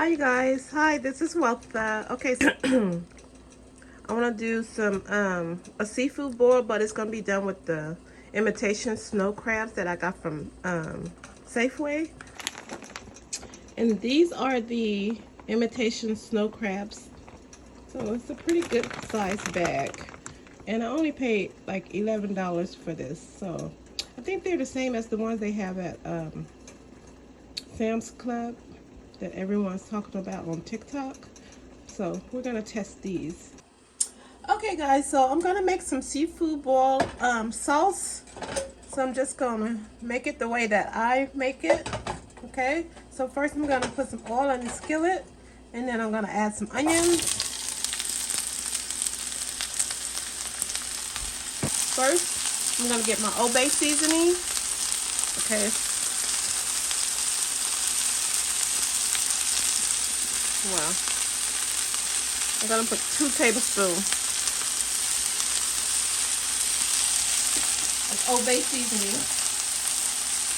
Hi you guys. Hi, this is Weltha. Okay, so I want to do some a seafood boil, but it's going to be done with the imitation snow crabs that I got from Safeway. And these are the imitation snow crabs. So it's a pretty good size bag. And I only paid like $11 for this. So I think they're the same as the ones they have at Sam's Club that everyone's talking about on TikTok. So we're gonna test these. Okay guys, so I'm gonna make some seafood boil sauce. So I'm just gonna make it the way that I make it. Okay, so first I'm gonna put some oil in the skillet, and then I'm gonna add some onions. First, I'm gonna get my Old-Bay seasoning. Okay. Well, I'm gonna put 2 tablespoons of Old-Bay seasoning.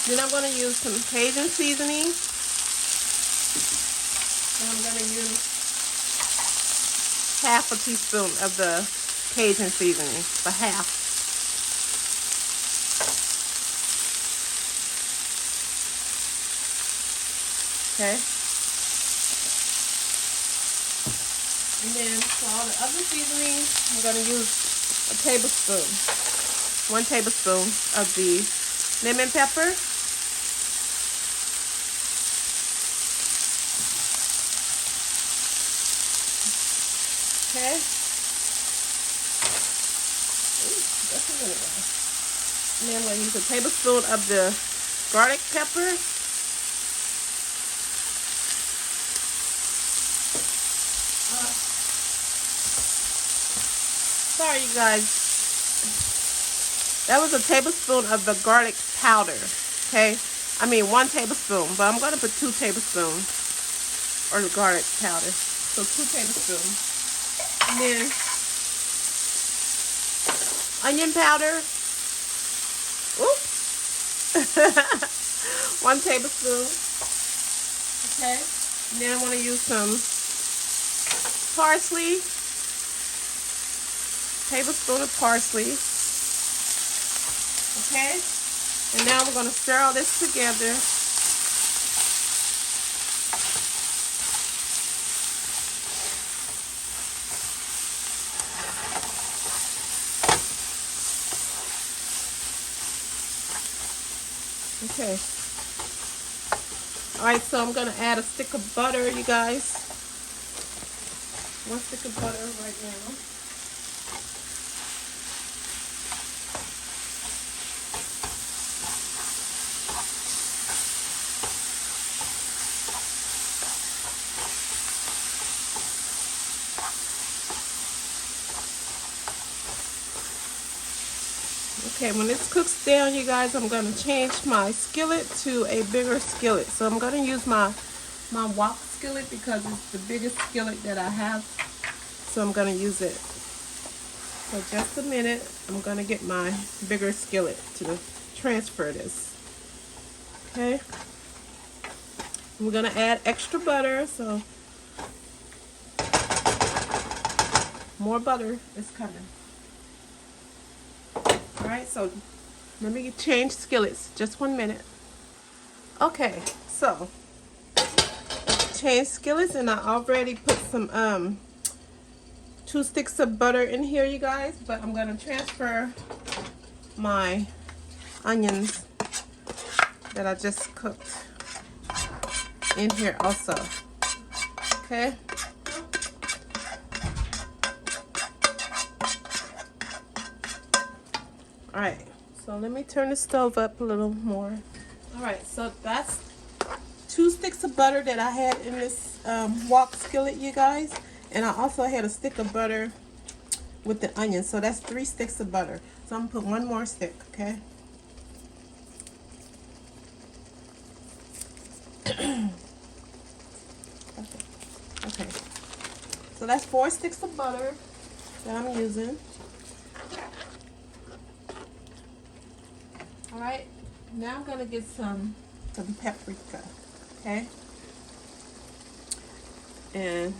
Then I'm gonna use some Cajun seasoning. And I'm gonna use half a teaspoon of the Cajun seasoning, for half. Okay. And then for all the other seasonings, I'm going to use a tablespoon, 1 tablespoon of the lemon pepper. Okay. Ooh, that's a little bit. And then I'm going to use a tablespoon of the garlic pepper. Sorry you guys, that was a tablespoon of the garlic powder. Okay, I mean 1 tablespoon, but I'm going to put 2 tablespoons or the garlic powder, so 2 tablespoons. And then onion powder. Oops. 1 tablespoon. Okay, and then I want to use some parsley. Tablespoon of parsley. Okay, and now we're going to stir all this together. Okay. All right, so I'm going to add a stick of butter, you guys. 1 stick of butter right now. Okay, when this cooks down, you guys, I'm going to change my skillet to a bigger skillet. So I'm going to use my wok skillet because it's the biggest skillet that I have. So I'm going to use it. So just a minute, I'm going to get my bigger skillet to transfer this. Okay. We're going to add extra butter, so more butter is coming. Alright, so let me change skillets. Just 1 minute. Okay, so change skillets, and I already put some 2 sticks of butter in here, you guys, but I'm going to transfer my onions that I just cooked in here also. Okay. Alright, so let me turn the stove up a little more. Alright, so that's 2 sticks of butter that I had in this wok skillet, you guys. And I also had a stick of butter with the onions. So that's 3 sticks of butter. So I'm going to put 1 more stick, okay? Okay. So that's 4 sticks of butter that I'm using. Alright, now I'm going to get some paprika, okay? And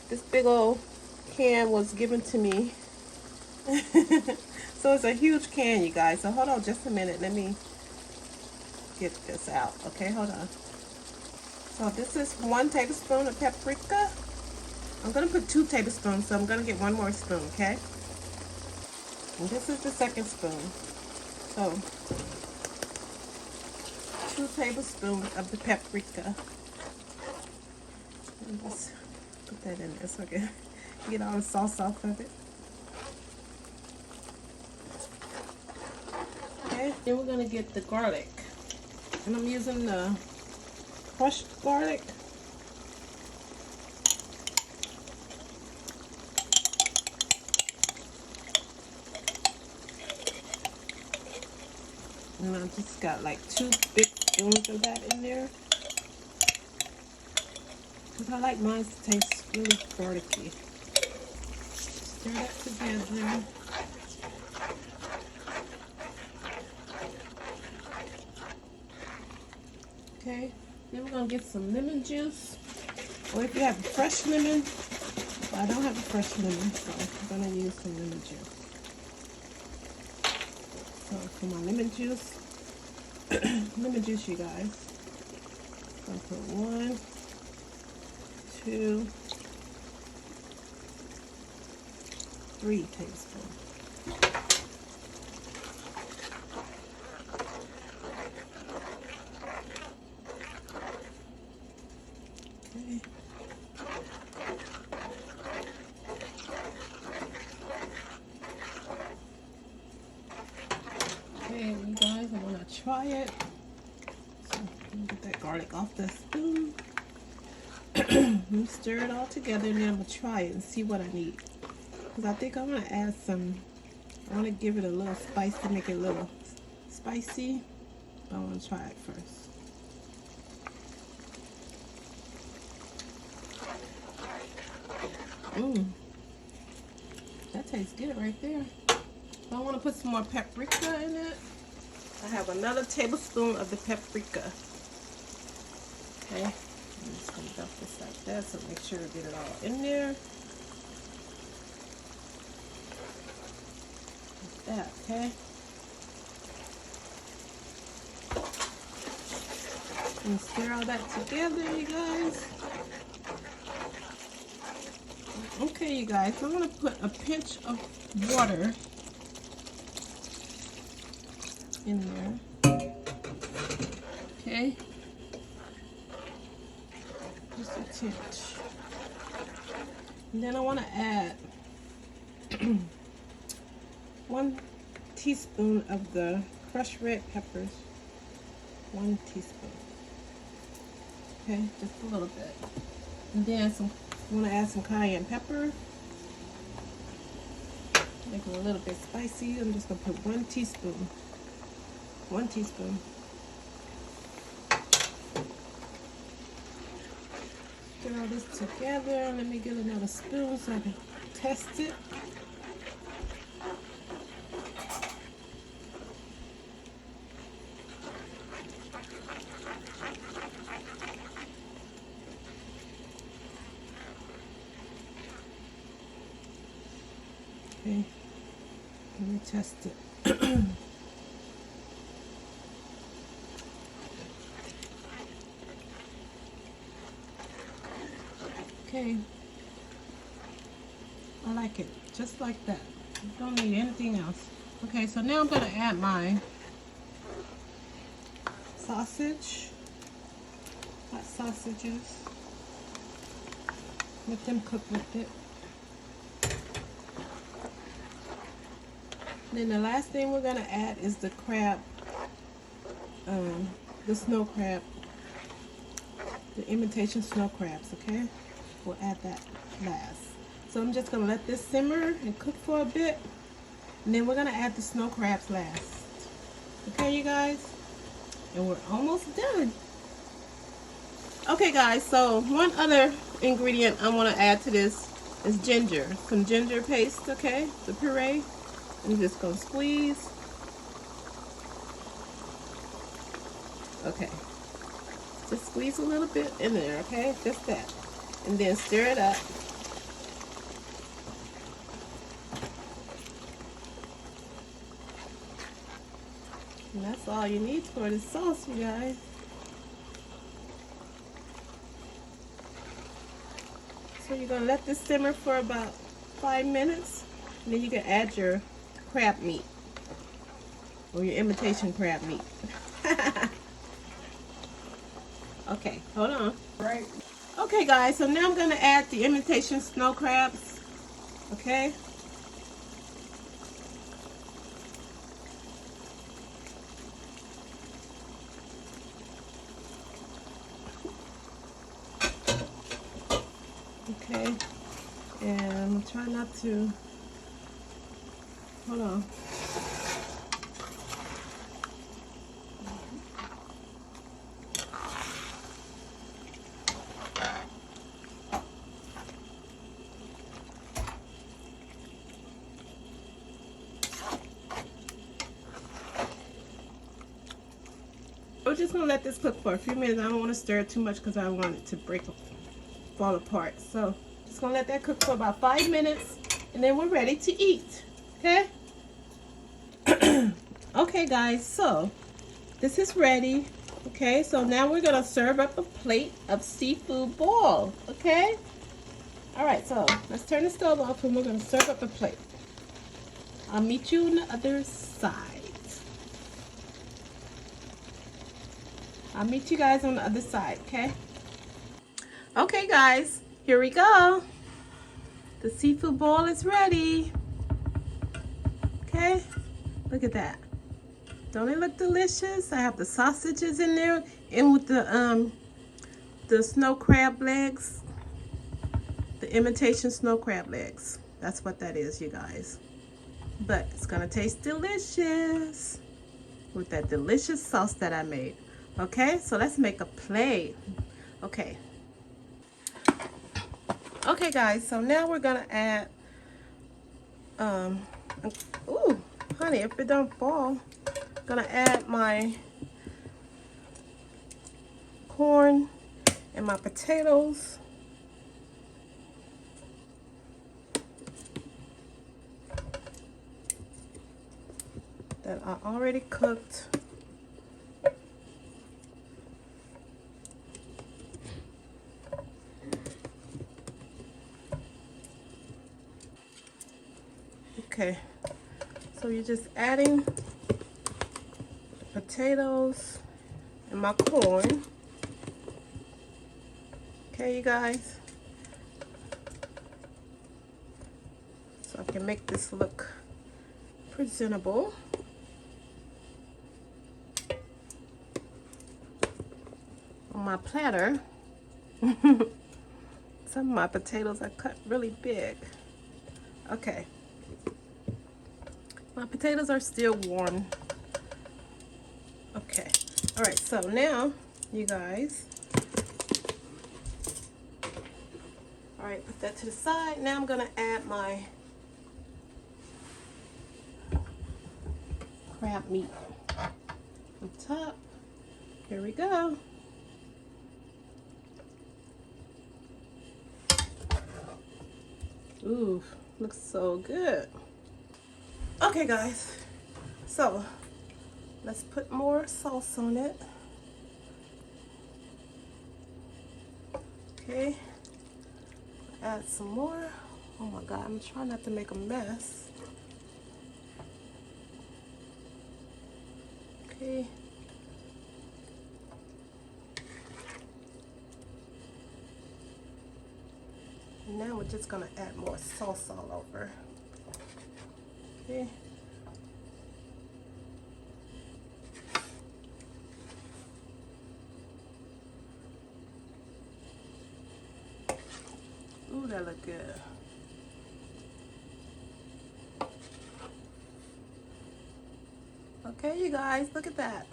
this big old can was given to me. So it's a huge can, you guys. So hold on just a minute. Let me get this out. Okay, hold on. So this is 1 tablespoon of paprika. I'm going to put 2 tablespoons, so I'm going to get 1 more spoon, okay? And this is the second spoon. So 2 tablespoons of the paprika. And just put that in there so I can get all the sauce off of it. Okay, then we're going to get the garlic. And I'm using the crushed garlic. And I just got like 2 big spoons of that in there. Because I like mine to taste really garlicky. Stir that together. Okay, then we're going to get some lemon juice. Or if you have fresh lemon. Well, I don't have a fresh lemon, so I'm going to use some lemon juice. So for my lemon juice, you guys, I'm going to put 1, 2, 3 tablespoons. Okay. Okay, you guys, I'm gonna try it. So let me get that garlic off the spoon. Let me stir it all together, and then I'm gonna try it and see what I need. Because I think I want to add some. I want to give it a little spice to make it a little spicy. But I want to try it first. That tastes good right there. I want to put some more paprika in it. I have another tablespoon of the paprika. Okay, I'm just going to dump this like that, so make sure to get it all in there. Like that, okay? And stir all that together, you guys. Okay, you guys, I'm going to put a pinch of water in there. Okay. Just a tinge. And then I want to add 1 teaspoon of the crushed red peppers. 1 teaspoon. Okay, just a little bit. And then I want to add some cayenne pepper. Make it a little bit spicy. I'm just going to put 1 teaspoon. 1 teaspoon. Stir all this together. Let me get another spoon so I can test it. Okay, let me test it. Okay, I like it just like that. You don't need anything else. Okay, so now I'm going to add my sausage, hot sausages. Let them cook with it. Then the last thing we're going to add is the crab, the snow crab, the imitation snow crabs, okay? We'll add that last. So I'm just going to let this simmer and cook for a bit, and then we're going to add the snow crabs last. Okay, you guys? And we're almost done. Okay, guys, so one other ingredient I want to add to this is ginger. Some ginger paste, okay? The puree. I'm just going to squeeze. Okay. Just squeeze a little bit in there, okay? Just that. and then stir it up. And that's all you need for the sauce, you guys. So you're gonna let this simmer for about 5 minutes, and then you can add your crab meat or your imitation crab meat. Okay, hold on. Right. Okay, guys, so now I'm gonna add the imitation snow crabs. Okay. Okay, and try not to, hold on. We're just gonna let this cook for a few minutes. I don't want to stir it too much because I don't want it to fall apart. So just gonna let that cook for about 5 minutes, and then we're ready to eat. Okay. Okay, guys, so this is ready. Okay, so now we're gonna serve up a plate of seafood boil. Okay. All right, so let's turn the stove off and we're gonna serve up a plate. I'll meet you on the other side. I'll meet you guys on the other side, okay? Okay, guys, here we go. The seafood boil is ready. Okay, look at that. Don't it look delicious? I have the sausages in there, and with the snow crab legs, the imitation snow crab legs. That's what that is, you guys. But it's gonna taste delicious with that delicious sauce that I made. Okay, so let's make a plate. Okay. Okay, guys, so now we're gonna add, ooh, honey, if it don't fall, I'm gonna add my corn and my potatoes. That I already cooked. Okay, so you're just adding the potatoes and my corn. Okay, you guys. So I can make this look presentable. On my platter, some of my potatoes are cut really big. Okay. My potatoes are still warm. Okay. All right, so now, you guys. All right, put that to the side. Now I'm gonna add my crab meat on top. Here we go. Ooh, looks so good. Okay, guys, so let's put more sauce on it. Okay, add some more. Oh my God, I'm trying not to make a mess. Okay. And now we're just gonna add more sauce all over. Okay. Ooh, that look good. Okay, you guys, look at that.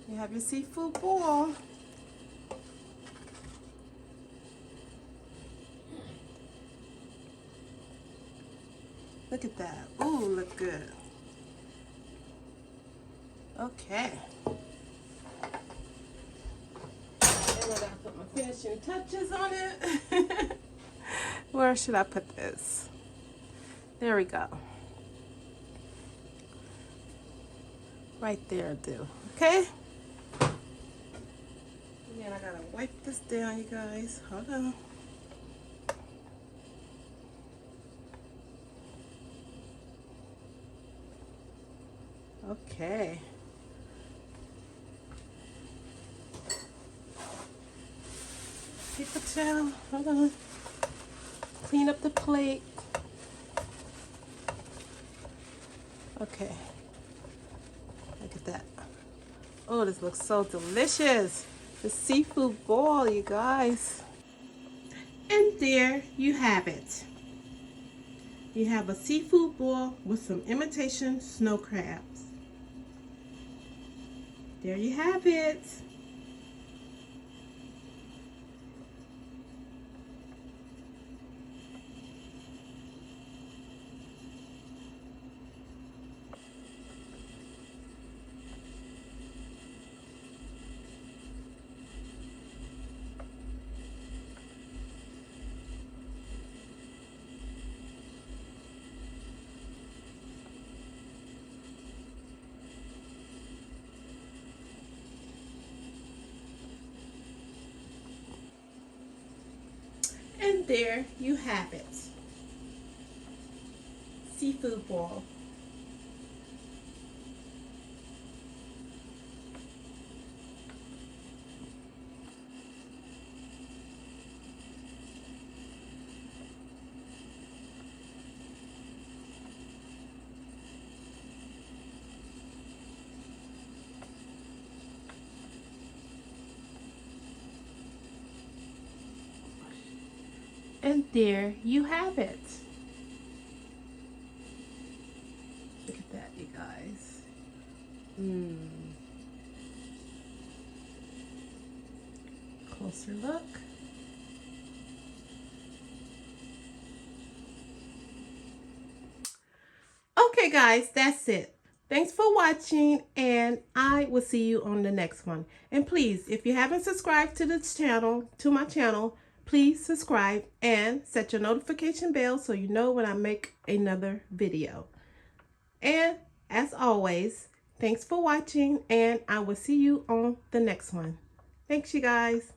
You have your seafood boil. Look at that. Ooh, look good. Okay. And I gotta put my finishing touches on it. Where should I put this? There we go. Right there, do. Okay? And I gotta wipe this down, you guys. Hold on. Okay. Paper towel. Hold on. Clean up the plate. Okay. Look at that. Oh, this looks so delicious. The seafood boil, you guys. And there you have it. You have a seafood boil with some imitation snow crabs. There you have it. And there you have it. Seafood boil. And there you have it. Look at that, you guys. Closer look. Okay, guys, that's it. Thanks for watching, and I will see you on the next one. And please, if you haven't subscribed to this channel, to my channel, please subscribe and set your notification bell so you know when I make another video. And as always, thanks for watching, and I will see you on the next one. Thanks, you guys.